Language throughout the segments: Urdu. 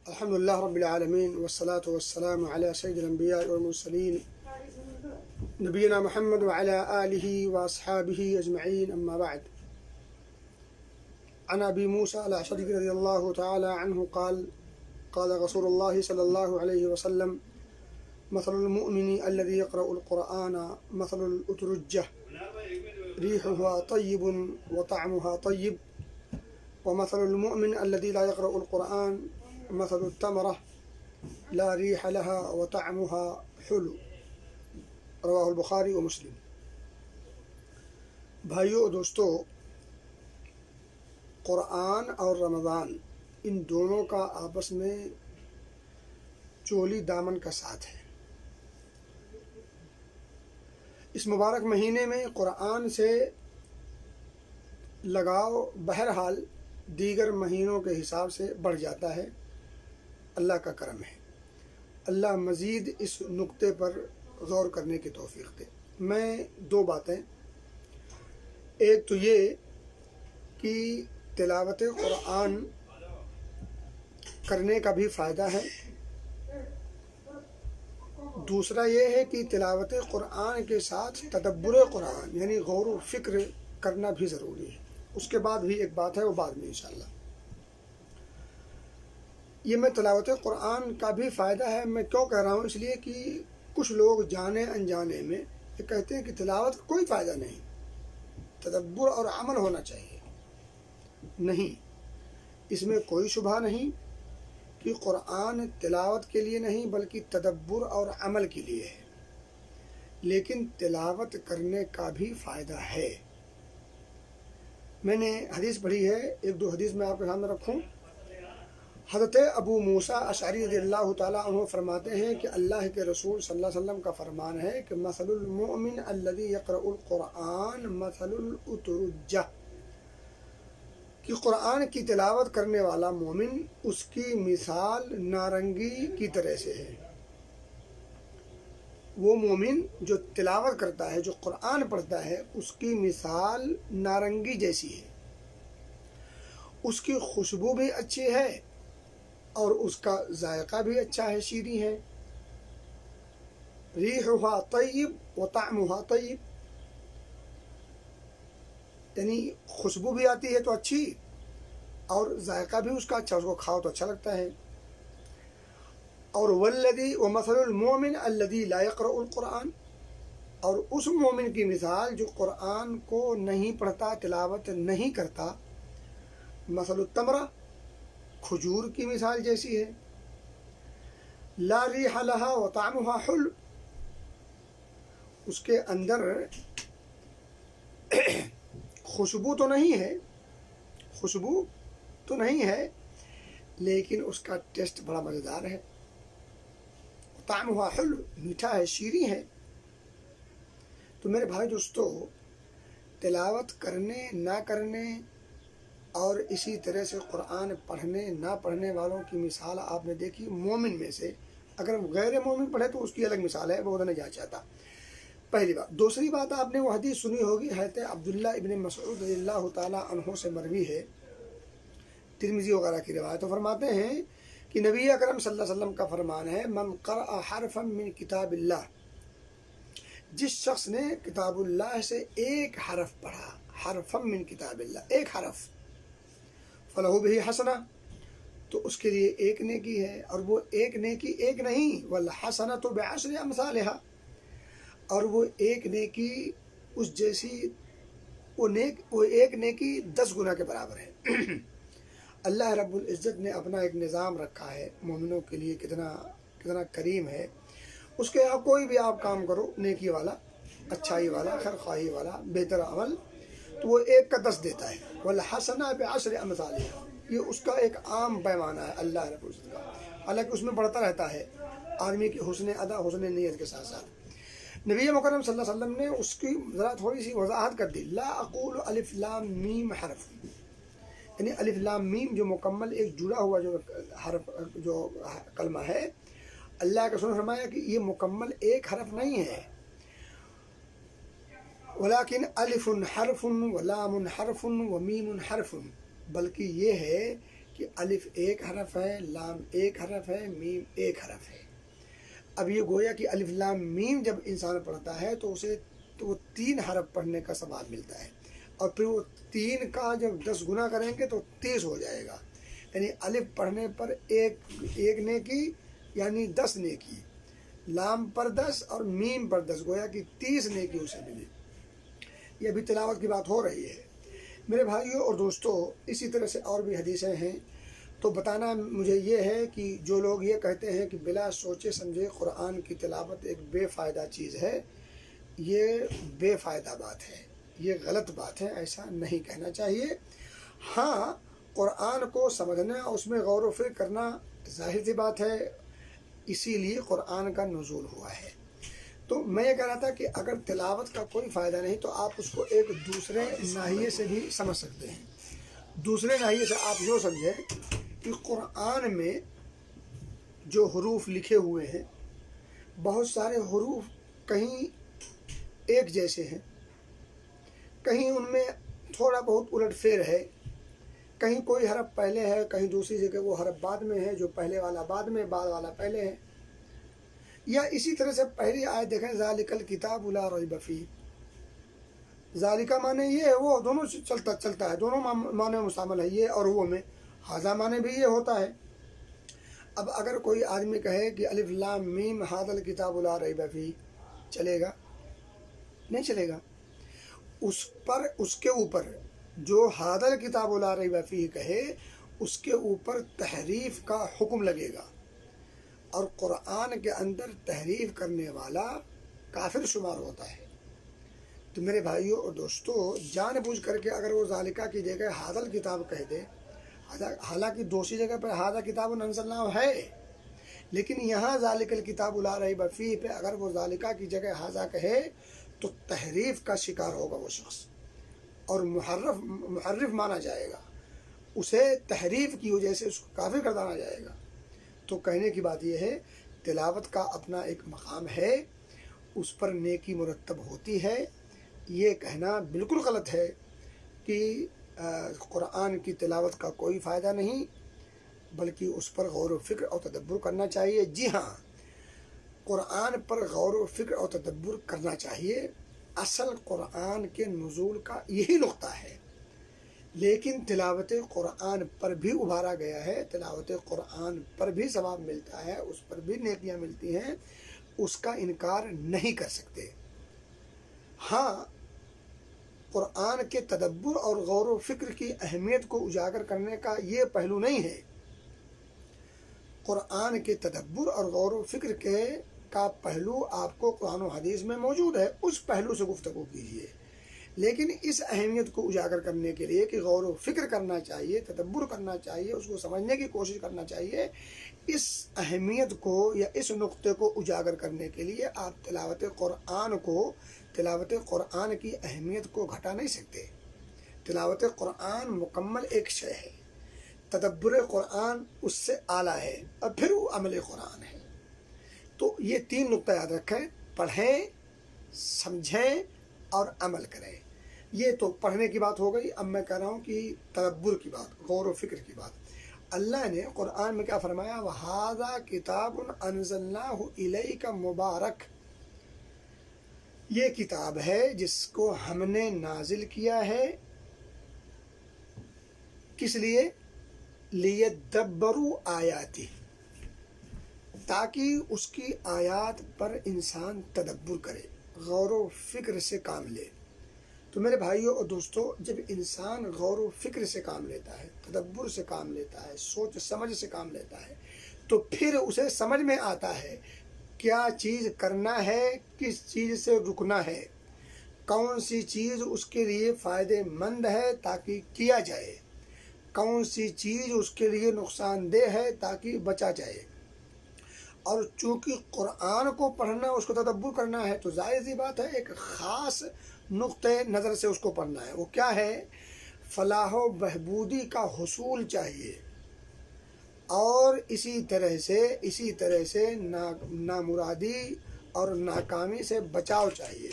الحمد لله رب العالمين والصلاة والسلام على سيد الأنبياء والمرسلين نبينا محمد وعلى آله وأصحابه أجمعين، أما بعد. عن أبي موسى الأشعري رضي الله تعالى عنه قال قال رسول الله صلى الله عليه وسلم: مثل المؤمن الذي يقرأ القرآن مثل الأترجة ريحها طيب وطعمها طيب، ومثل المؤمن الذي لا يقرأ القرآن مثل التمرة لا ريح لها وطعمها حلو، رواہ البخاری و مسلم۔ بھائیو اور دوستو، قرآن اور رمضان ان دونوں کا آپس میں چولی دامن کا ساتھ ہے۔ اس مبارک مہینے میں قرآن سے لگاؤ بہرحال دیگر مہینوں کے حساب سے بڑھ جاتا ہے۔ اللہ کا کرم ہے، اللہ مزید اس نقطے پر غور کرنے کی توفیق دے۔ میں دو باتیں، ایک تو یہ کہ تلاوت قرآن کرنے کا بھی فائدہ ہے، دوسرا یہ ہے کہ تلاوت قرآن کے ساتھ تدبر قرآن یعنی غور و فکر کرنا بھی ضروری ہے۔ اس کے بعد بھی ایک بات ہے، وہ بعد میں انشاءاللہ۔ یہ میں تلاوت قرآن کا بھی فائدہ ہے میں کیوں کہہ رہا ہوں، اس لیے کہ کچھ لوگ جانے انجانے میں یہ کہتے ہیں کہ تلاوت کا کوئی فائدہ نہیں، تدبر اور عمل ہونا چاہیے۔ نہیں، اس میں کوئی شبہ نہیں کہ قرآن تلاوت کے لیے نہیں بلکہ تدبر اور عمل کے لیے ہے، لیکن تلاوت کرنے کا بھی فائدہ ہے۔ میں نے حدیث پڑھی ہے، ایک دو حدیث میں آپ کے سامنے رکھوں۔ حضرت ابو موسیٰ اشعری رضی اللہ تعالیٰ عنہ فرماتے ہیں کہ اللہ کے رسول صلی اللہ علیہ وسلم کا فرمان ہے کہ مثل المؤمن الذی یقرأ القرآن مثل الاترجہ، کہ قرآن کی تلاوت کرنے والا مومن اس کی مثال نارنگی کی طرح سے ہے۔ وہ مومن جو تلاوت کرتا ہے، جو قرآن پڑھتا ہے، اس کی مثال نارنگی جیسی ہے۔ اس کی خوشبو بھی اچھی ہے اور اس کا ذائقہ بھی اچھا ہے، شیریں ہے۔ ریحھا طیب و طعمھا طیب، یعنی خوشبو بھی آتی ہے تو اچھی، اور ذائقہ بھی اس کا اچھا، اس کو کھاؤ تو اچھا لگتا ہے۔ اور والذی ومثل المؤمن الذی لا یقرأ القرآن، اور اس مومن کی مثال جو قرآن کو نہیں پڑھتا، تلاوت نہیں کرتا، مثل التمرہ، کھجور کی مثال جیسی ہے۔ لا ریح لہا وطعمھا حلو، اس کے اندر خوشبو تو نہیں ہے لیکن اس کا ٹیسٹ بڑا مزیدار ہے۔ طعمھا حلو، میٹھا ہے، شیریں ہے۔ تو میرے بھائی دوستو، تلاوت کرنے نہ کرنے اور اسی طرح سے قرآن پڑھنے نہ پڑھنے والوں کی مثال آپ نے دیکھی۔ مومن میں سے اگر غیر مومن پڑھے تو اس کی الگ مثال ہے، وہ ادھر نہیں جا چاہتا، پہلی بات۔ دوسری بات، آپ نے وہ حدیث سنی ہوگی، حضرت عبداللہ ابن مسعود رضی اللہ تعالیٰ عنہ سے مروی ہے، ترمذی وغیرہ کی روایت، تو فرماتے ہیں کہ نبی اکرم صلی اللہ علیہ وسلم کا فرمان ہے: من قرأ حرفا من کتاب اللہ، جس شخص نے کتاب اللہ سے ایک حرف پڑھا، حرفا من کتاب اللہ، ایک حرف، فلہ بہ حسنہ، تو اس کے لیے ایک نیکی ہے، اور وہ ایک نیکی ایک نہیں، والحسنۃ بعشر امثالھا، اور وہ ایک نیکی اس جیسی، وہ ایک نیکی 10 گنا کے برابر ہے۔ اللہ رب العزت نے اپنا ایک نظام رکھا ہے مومنوں کے لیے، کتنا کریم ہے۔ اس کے یہاں کوئی بھی آپ کام کرو، نیکی والا، اچھائی والا، خیر خواہی والا، بہتر عمل، تو وہ 1 کا 10 دیتا ہے۔ والحسنہ بعشر امثالھا، یہ اس کا ایک عام پیمانہ ہے اللہ رب العزت کا، حالانکہ اس میں بڑھتا رہتا ہے آدمی کی حسن ادا، حسن نیت کے ساتھ ساتھ۔ نبی مکرم صلی اللہ علیہ وسلم نے اس کی ذرا تھوڑی سی وضاحت کر دی: لا اقول الف لام میم حرف، یعنی الف لام میم جو مکمل ایک جڑا ہوا جو حرف، جو کلمہ ہے، اللہ کے رسول نے فرمایا کہ یہ مکمل ایک حرف نہیں ہے، ولیکن الف حرف ولام حرف ومیم حرف، بلکہ یہ ہے کہ کہ الف ایک حرف ہے، لام ایک حرف ہے، میم ایک حرف ہے۔ اب یہ گویا کہ الف لام میم جب انسان پڑھتا ہے تو اسے وہ 3 حرف پڑھنے کا ثواب ملتا ہے، اور پھر وہ 3 کا جب 10 گنا کریں گے تو 30 ہو جائے گا، یعنی الف پڑھنے پر ایک نیکی یعنی 10 نیکی، لام پر 10 اور میم پر 10، گویا کہ 30 نیکی اسے ملی۔ یہ ابھی تلاوت کی بات ہو رہی ہے میرے بھائیوں اور دوستوں۔ اسی طرح سے اور بھی حدیثیں ہیں، تو بتانا مجھے یہ ہے کہ جو لوگ یہ کہتے ہیں کہ بلا سوچے سمجھے قرآن کی تلاوت ایک بے فائدہ چیز ہے، یہ بے فائدہ بات ہے، یہ غلط بات ہے، ایسا نہیں کہنا چاہیے۔ ہاں، قرآن کو سمجھنا، اس میں غور و فکر کرنا ظاہر سی بات ہے، اسی لیے قرآن کا نزول ہوا ہے۔ تو میں یہ کہہ رہا تھا کہ اگر تلاوت کا کوئی فائدہ نہیں تو آپ اس کو ایک دوسرے ناحیے سے بھی سمجھ سکتے ہیں۔ دوسرے ناحیے سے آپ یوں سمجھیں کہ قرآن میں جو حروف لکھے ہوئے ہیں، بہت سارے حروف کہیں ایک جیسے ہیں، کہیں ان میں تھوڑا بہت الٹ پھیر ہے، کہیں کوئی حرف پہلے ہے، کہیں دوسری جگہ وہ حرف بعد میں ہے، جو پہلے والا بعد میں، بعد والا پہلے ہے۔ یا اسی طرح سے پہلی آیت دیکھیں، ذالک الکتاب لا ریب فیہ، ذالکہ معنی یہ ہے وہ دونوں چلتا ہے، دونوں معنی مستعمل ہے، یہ اور وہ میں، ھذا معنی بھی یہ ہوتا ہے۔ اب اگر کوئی آدمی کہے کہ الف لام میم ھذا الکتاب لا ریب فیہ، چلے گا؟ نہیں چلے گا۔ اس کے اوپر جو ھذا الکتاب لا ریب فیہ کہے، اس کے اوپر تحریف کا حکم لگے گا، اور قرآن کے اندر تحریف کرنے والا کافر شمار ہوتا ہے۔ تو میرے بھائیوں اور دوستوں، جان بوجھ کر کے اگر وہ ذالکہ کی جگہ ھذا الکتاب کہہ دے، حالانکہ دوسری جگہ پر ھذا کتاب انزلناہ ہے، لیکن یہاں ذالک الکتاب لا ریب فیہ پہ اگر وہ ذالکہ کی جگہ ھذا کہے تو تحریف کا شکار ہوگا وہ شخص، اور محرف مانا جائے گا، اسے تحریف کی وجہ سے اس کو کافر کر دانا جائے گا۔ تو کہنے کی بات یہ ہے، تلاوت کا اپنا ایک مقام ہے، اس پر نیکی مرتب ہوتی ہے۔ یہ کہنا بالکل غلط ہے کہ قرآن کی تلاوت کا کوئی فائدہ نہیں، بلکہ اس پر غور و فکر اور تدبر کرنا چاہیے۔ جی ہاں، قرآن پر غور و فکر اور تدبر کرنا چاہیے، اصل قرآن کے نزول کا یہی نقطہ ہے۔ لیکن تلاوت قرآن پر بھی ابھارا گیا ہے، تلاوت قرآن پر بھی ثواب ملتا ہے، اس پر بھی نیکیاں ملتی ہیں، اس کا انکار نہیں کر سکتے۔ ہاں، قرآن کے تدبر اور غور و فکر کی اہمیت کو اجاگر کرنے کا یہ پہلو نہیں ہے۔ قرآن کے تدبر اور غور و فکر کا پہلو آپ کو قرآن و حدیث میں موجود ہے، اس پہلو سے گفتگو کیجیے۔ لیکن اس اہمیت کو اجاگر کرنے کے لیے کہ غور و فکر کرنا چاہیے، تدبر کرنا چاہیے، اس کو سمجھنے کی کوشش کرنا چاہیے، اس اہمیت کو یا اس نقطے کو اجاگر کرنے کے لیے آپ تلاوت قرآن کی اہمیت کو گھٹا نہیں سکتے۔ تلاوت قرآن مکمل ایک شے ہے، تدبر قرآن اس سے اعلیٰ ہے، اور پھر وہ عمل قرآن ہے۔ تو یہ 3 نقطہ یاد رکھیں، پڑھیں، سمجھیں اور عمل کریں۔ یہ تو پڑھنے کی بات ہو گئی۔ اب میں کہہ رہا ہوں کہ تدبر کی بات، غور و فکر کی بات۔ اللہ نے قرآن میں کیا فرمایا؟ وَھَذَا کِتَابٌ أَنزَلْنَاهُ إِلَيْكَ مُبَارَک، یہ کتاب ہے جس کو ہم نے نازل کیا ہے، کس لیے؟ لِيَدَّبَّرُوا آیَاتِهِ، تاکہ اس کی آیات پر انسان تدبر کرے، غور و فکر سے کام لے۔ تو میرے بھائیوں اور دوستوں، جب انسان غور و فکر سے کام لیتا ہے، تدبر سے کام لیتا ہے، سوچ سمجھ سے کام لیتا ہے، تو پھر اسے سمجھ میں آتا ہے کیا چیز کرنا ہے، کس چیز سے رکنا ہے، کون سی چیز اس کے لیے فائدہ مند ہے تاکہ کیا جائے، کون سی چیز اس کے لیے نقصان دہ ہے تاکہ بچا جائے۔ اور چونکہ قرآن کو پڑھنا، اس کو تدبر کرنا ہے، تو ظاہر سی بات ہے ایک خاص نقطۂ نظر سے اس کو پڑھنا ہے۔ وہ کیا ہے؟ فلاح و بہبودی کا حصول چاہیے، اور اسی طرح سے نامرادی اور ناکامی سے بچاؤ چاہیے۔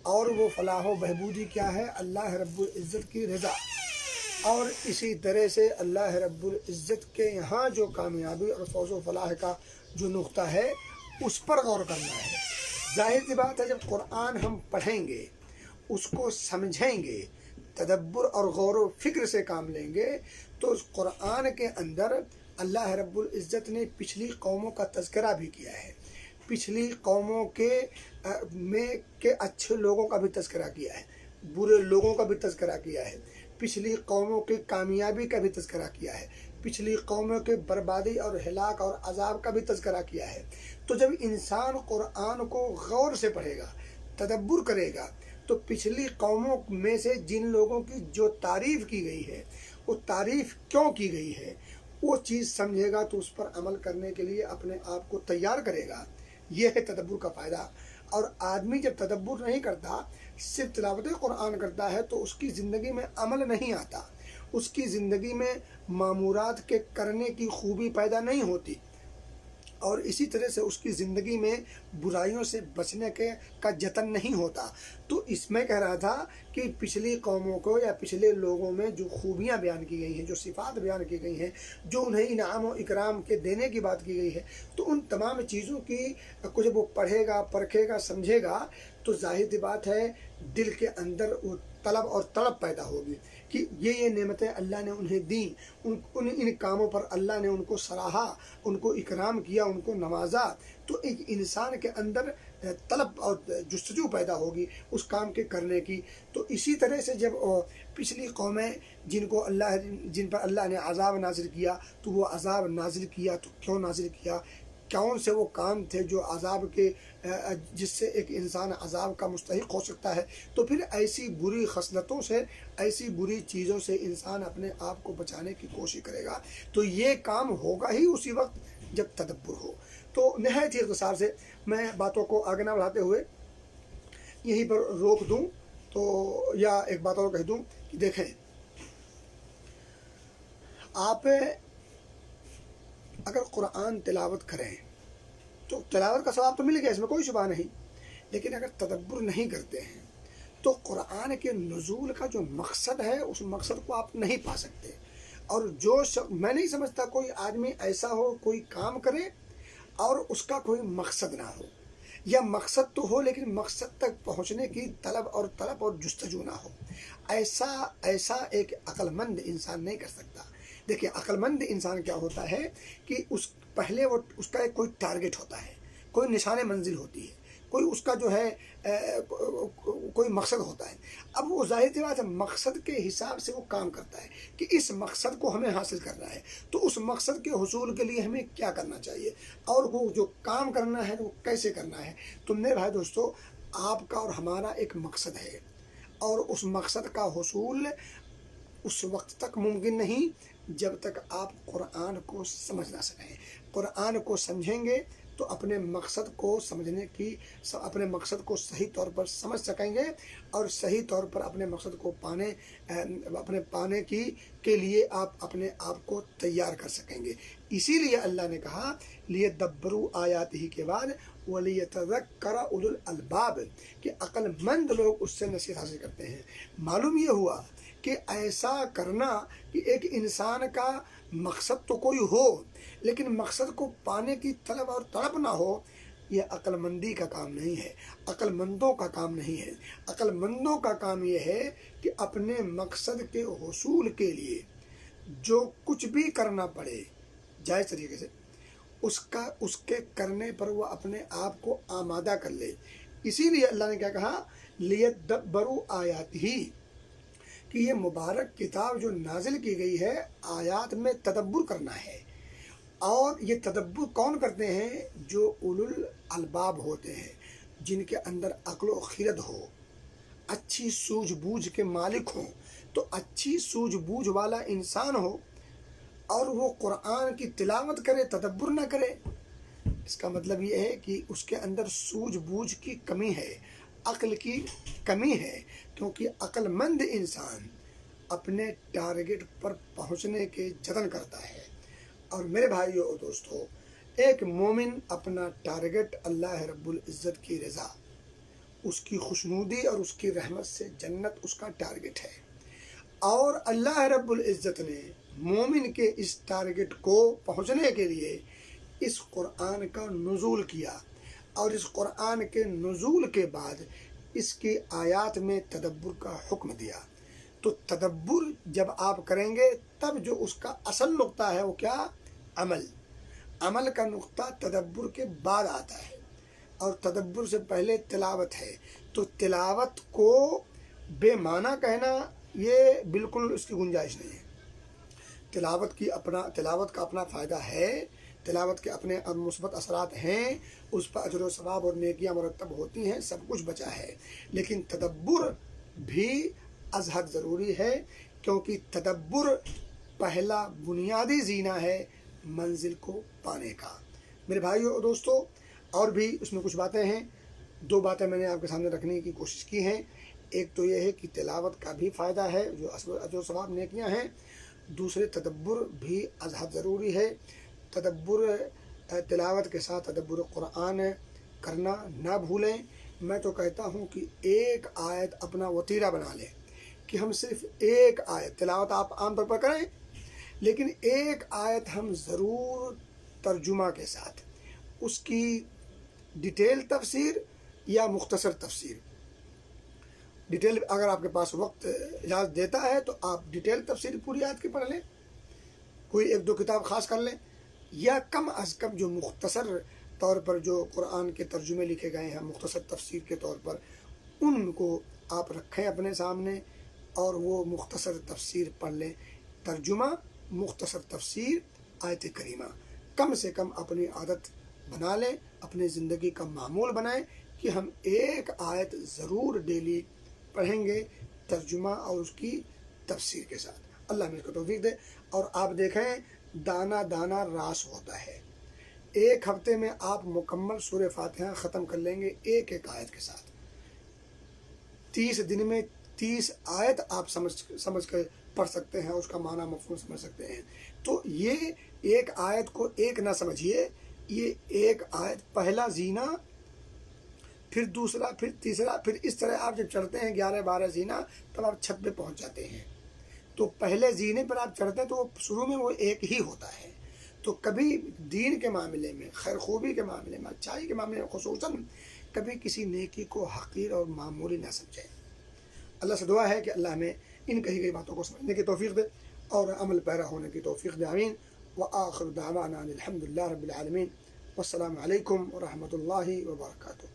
اور وہ فلاح و بہبودی کیا ہے؟ اللہ رب العزت کی رضا، اور اسی طرح سے اللہ رب العزت کے یہاں جو کامیابی اور فوز و فلاح کا جو نقطہ ہے اس پر غور کرنا ہے۔ ظاہر سی بات ہے جب قرآن ہم پڑھیں گے، اس کو سمجھیں گے، تدبر اور غور و فکر سے کام لیں گے، تو اس قرآن کے اندر اللہ رب العزت نے پچھلی قوموں کا تذکرہ بھی کیا ہے، پچھلی قوموں کے اچھے لوگوں کا بھی تذکرہ کیا ہے، برے لوگوں کا بھی تذکرہ کیا ہے، پچھلی قوموں کی کامیابی کا بھی تذکرہ کیا ہے، پچھلی قوموں کے بربادی اور ہلاک اور عذاب کا بھی تذکرہ کیا ہے۔ تو جب انسان قرآن کو غور سے پڑھے گا، تدبر کرے گا، تو پچھلی قوموں میں سے جن لوگوں کی جو تعریف کی گئی ہے، وہ تعریف کیوں کی گئی ہے، وہ چیز سمجھے گا تو اس پر عمل کرنے کے لیے اپنے آپ کو تیار کرے گا۔ یہ ہے تدبر کا فائدہ۔ اور آدمی جب تدبر نہیں کرتا، صرف تلاوت قرآن کرتا ہے، تو اس کی زندگی میں عمل نہیں آتا، اس کی زندگی میں مامورات کے کرنے کی خوبی پیدا نہیں ہوتی، اور اسی طرح سے اس کی زندگی میں برائیوں سے بچنے کا جتن نہیں ہوتا۔ تو اس میں کہہ رہا تھا کہ پچھلی قوموں کو یا پچھلے لوگوں میں جو خوبیاں بیان کی گئی ہیں، جو صفات بیان کی گئی ہیں، جو انہیں انعام و اکرام کے دینے کی بات کی گئی ہے، تو ان تمام چیزوں کی کو جب وہ پڑھے گا، پرکھے گا، سمجھے گا، تو ظاہر سی بات ہے دل کے اندر وہ طلب اور طلب پیدا ہوگی کہ یہ نعمتیں اللہ نے انہیں دیں، ان کاموں پر اللہ نے ان کو سراہا، ان کو اکرام کیا، ان کو نوازا، تو ایک انسان کے اندر طلب اور جستجو پیدا ہوگی اس کام کے کرنے کی۔ تو اسی طرح سے جب پچھلی قومیں جن پر اللہ نے عذاب نازل کیا، تو وہ عذاب نازل کیا تو کیوں نازل کیا، کون سے وہ کام تھے جو عذاب کے جس سے ایک انسان عذاب کا مستحق ہو سکتا ہے، تو پھر ایسی بری خصلتوں سے، ایسی بری چیزوں سے انسان اپنے آپ کو بچانے کی کوشش کرے گا۔ تو یہ کام ہوگا ہی اسی وقت جب تدبر ہو۔ تو نہایت ہی اختصار سے میں باتوں کو آگے نہ بڑھاتے ہوئے یہیں پر روک دوں، تو یا ایک بات اور کہہ دوں کہ دیکھیں، آپ اگر قرآن تلاوت کریں تو تلاوت کا ثواب تو مل گیا، اس میں کوئی شبہ نہیں، لیکن اگر تدبر نہیں کرتے ہیں تو قرآن کے نزول کا جو مقصد ہے اس مقصد کو آپ نہیں پا سکتے۔ اور میں نہیں سمجھتا کوئی آدمی ایسا ہو کوئی کام کرے اور اس کا کوئی مقصد نہ ہو، یا مقصد تو ہو لیکن مقصد تک پہنچنے کی طلب اور جستجو نہ ہو۔ ایسا ایک عقل مند انسان نہیں کر سکتا۔ دیکھیں، عقل مند انسان کیا ہوتا ہے کہ پہلے اس کا ایک کوئی ٹارگٹ ہوتا ہے، کوئی نشان منزل ہوتی ہے، کوئی اس کا جو ہے کوئی مقصد ہوتا ہے۔ اب وہ ظاہر سی بات ہے مقصد کے حساب سے وہ کام کرتا ہے کہ اس مقصد کو ہمیں حاصل کرنا ہے، تو اس مقصد کے حصول کے لیے ہمیں کیا کرنا چاہیے، اور وہ جو کام کرنا ہے وہ کیسے کرنا ہے۔ تو میرے بھائی دوستو، آپ کا اور ہمارا ایک مقصد ہے، اور اس مقصد کا حصول اس وقت تک ممکن نہیں جب تک آپ قرآن کو سمجھ نہ سکیں۔ قرآن کو سمجھیں گے تو اپنے مقصد کو اپنے مقصد کو صحیح طور پر سمجھ سکیں گے، اور صحیح طور پر اپنے مقصد کو پانے کے لیے آپ اپنے آپ کو تیار کر سکیں گے۔ اسی لیے اللہ نے کہا لیدبروا آیاتہ کے بعد ولیتذکر اولو الالباب، کہ عقل مند لوگ اس سے نصیحت حاصل کرتے ہیں۔ معلوم یہ ہوا کہ ایسا کرنا کہ ایک انسان کا مقصد تو کوئی ہو لیکن مقصد کو پانے کی طلب اور تڑپ نہ ہو، یہ عقل مندی کا کام نہیں ہے، عقل مندوں کا کام نہیں ہے۔ عقل مندوں کا کام یہ ہے کہ اپنے مقصد کے حصول کے لیے جو کچھ بھی کرنا پڑے جائز طریقے سے اس کے کرنے پر وہ اپنے آپ کو آمادہ کر لے۔ اسی لیے اللہ نے کیا کہا، لیدبروا آیاتہ، کہ یہ مبارک کتاب جو نازل کی گئی ہے آیات میں تدبر کرنا ہے۔ اور یہ تدبر کون کرتے ہیں؟ جو اولو الالباب ہوتے ہیں، جن کے اندر عقل و خرد ہو، اچھی سوجھ بوجھ کے مالک ہوں۔ تو اچھی سوجھ بوجھ والا انسان ہو اور وہ قرآن کی تلاوت کرے، تدبر نہ کرے، اس کا مطلب یہ ہے کہ اس کے اندر سوجھ بوجھ کی کمی ہے، عقل کی کمی ہے، کیونکہ عقل مند انسان اپنے ٹارگٹ پر پہنچنے کے جتن کرتا ہے۔ اور میرے بھائیو اور دوستو، ایک مومن اپنا ٹارگٹ اللہ رب العزت کی رضا، اس کی خوشنودی اور اس کی رحمت سے جنت اس کا ٹارگٹ ہے۔ اور اللہ رب العزت نے مومن کے اس ٹارگٹ کو پہنچنے کے لیے اس قرآن کا نزول کیا، اور اس قرآن کے نزول کے بعد اس کی آیات میں تدبر کا حکم دیا۔ تو تدبر جب آپ کریں گے تب جو اس کا اصل نقطہ ہے وہ کیا؟ عمل۔ عمل کا نقطہ تدبر کے بعد آتا ہے، اور تدبر سے پہلے تلاوت ہے۔ تو تلاوت کو بے معنی کہنا یہ بالکل اس کی گنجائش نہیں ہے۔ تلاوت کا اپنا فائدہ ہے، تلاوت کے اپنے مثبت اثرات ہیں، اس پر اجر و ثواب اور نیکیاں مرتب ہوتی ہیں، سب کچھ بچا ہے، لیکن تدبر بھی از حد ضروری ہے، کیونکہ تدبر پہلا بنیادی زینہ ہے منزل کو پانے کا۔ میرے بھائیو اور دوستو، اور بھی اس میں کچھ باتیں ہیں، دو باتیں میں نے آپ کے سامنے رکھنے کی کوشش کی ہیں۔ ایک تو یہ ہے کہ تلاوت کا بھی فائدہ ہے، جو اجر و ثواب نیکیاں ہیں، دوسرے تدبر بھی از حد ضروری ہے۔ تدبر تلاوت کے ساتھ تدبر قرآن کرنا نہ بھولیں۔ میں تو کہتا ہوں کہ ایک آیت اپنا وتیرہ بنا لیں، کہ ہم صرف ایک آیت تلاوت آپ عام طور پر کریں، لیکن ایک آیت ہم ضرور ترجمہ کے ساتھ، اس کی ڈیٹیل تفسیر یا مختصر تفسیر، ڈیٹیل اگر آپ کے پاس وقت اجازت دیتا ہے تو آپ ڈیٹیل تفسیر پوری آیت کی پڑھ لیں، کوئی ایک دو کتاب خاص کر لیں، یا کم از کم جو مختصر طور پر جو قرآن کے ترجمے لکھے گئے ہیں مختصر تفسیر کے طور پر، ان کو آپ رکھیں اپنے سامنے اور وہ مختصر تفسیر پڑھ لیں۔ ترجمہ، مختصر تفسیر آیت کریمہ، کم سے کم اپنی عادت بنا لیں، اپنی زندگی کا معمول بنائیں کہ ہم ایک آیت ضرور ڈیلی پڑھیں گے، ترجمہ اور اس کی تفسیر کے ساتھ۔ اللہ ہمیں اس کو توفیق دے۔ اور آپ دیکھیں، دانہ دانہ راس ہوتا ہے۔ ایک ہفتے میں آپ مکمل سورہ فاتحہ ختم کر لیں گے ایک ایک آیت کے ساتھ۔ 30 دن میں 30 آیت آپ سمجھ کر پڑھ سکتے ہیں، اس کا معنی مفہوم سمجھ سکتے ہیں۔ تو یہ ایک آیت کو ایک نہ سمجھیے، یہ ایک آیت پہلا زینہ، پھر دوسرا، پھر تیسرا، پھر اس طرح آپ جب چڑھتے ہیں 11-12 زینہ، تب آپ چھت پہ پہنچ جاتے ہیں۔ تو پہلے زینے پر آپ چڑھتے ہیں تو شروع میں وہ ایک ہی ہوتا ہے۔ تو کبھی دین کے معاملے میں، خیر خوبی کے معاملے میں، اچھائی کے معاملے میں خصوصاً کبھی کسی نیکی کو حقیر اور معمولی نہ سمجھیں۔ اللہ سے دعا ہے کہ اللہ ہمیں ان کہی گئی باتوں کو سمجھنے کی توفیق دے اور عمل پیرا ہونے کی توفیق دے، آمین۔ وآخر دعوانا الحمد للہ رب العالمین، والسلام علیکم ورحمۃ اللہ وبرکاتہ۔